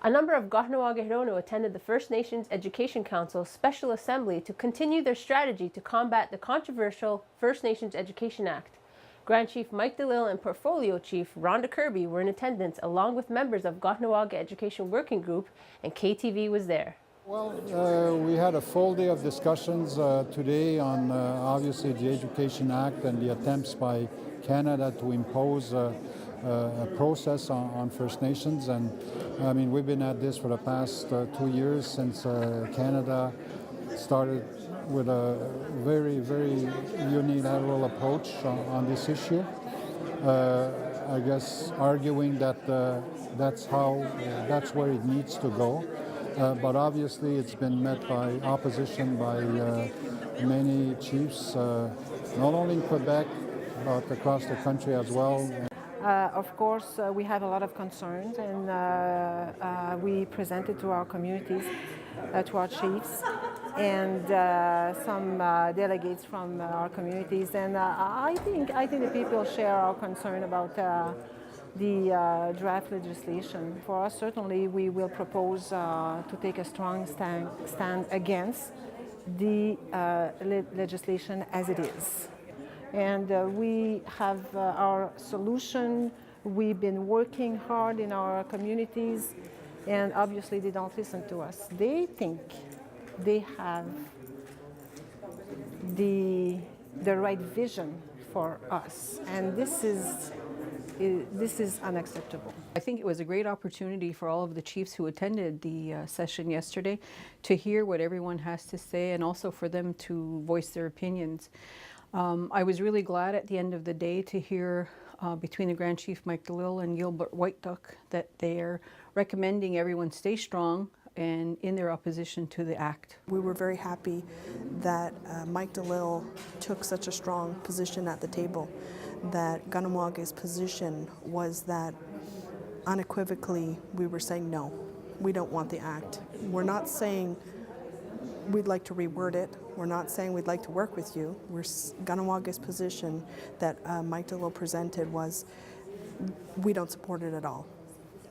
A number of Kahnawàke attended the First Nations Education Council Special Assembly to continue their strategy to combat the controversial First Nations Education Act. Grand Chief Mike Delisle and Portfolio Chief Rhonda Kirby were in attendance along with members of Kahnawàke Education Working Group, and KTV was there. Well, we had a full day of discussions today on obviously the Education Act and the attempts by Canada to impose a process on First Nations. And I mean, we've been at this for the past 2 years since Canada started with a very, very unilateral approach on this issue. I guess arguing that that's where it needs to go. But obviously it's been met by opposition by many chiefs, not only in Quebec, but across the country as well. Of course, we have a lot of concerns, and we presented to our communities, to our chiefs, and some delegates from our communities. And I think the people share our concern about the draft legislation. For us, certainly, we will propose to take a strong stand against the legislation as it is. And we have our solution. We've been working hard in our communities, and obviously they don't listen to us. They think they have the right vision for us, and this is unacceptable. I think it was a great opportunity for all of the chiefs who attended the session yesterday to hear what everyone has to say, and also for them to voice their opinions. I was really glad at the end of the day to hear between the Grand Chief Mike Delisle and Gilbert Whiteduck that they're recommending everyone stay strong and in their opposition to the act. We were very happy that Mike Delisle took such a strong position at the table, that Kahnawàke's position was that unequivocally we were saying no, we don't want the act. We're not saying we'd like to reword it. We're not saying we'd like to work with you. Kahnawàke's position that Mike Delisle presented was we don't support it at all.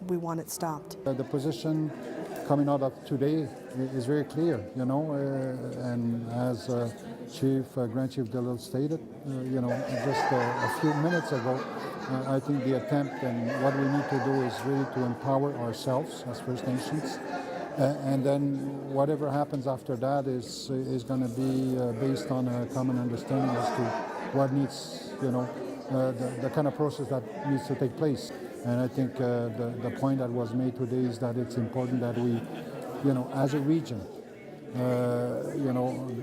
We want it stopped. The position coming out of today is very clear, you know, and as Grand Chief Delisle stated, you know, just a few minutes ago, I think the attempt and what we need to do is really to empower ourselves as First Nations. And then whatever happens after that is going to be based on a common understanding as to what needs, you know, the kind of process that needs to take place. And I think the point that was made today is that it's important that we, you know, as a region, you know,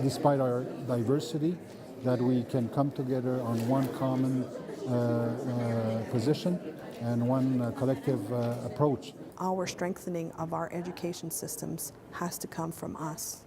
despite our diversity, that we can come together on one common position and one collective approach. Our strengthening of our education systems has to come from us.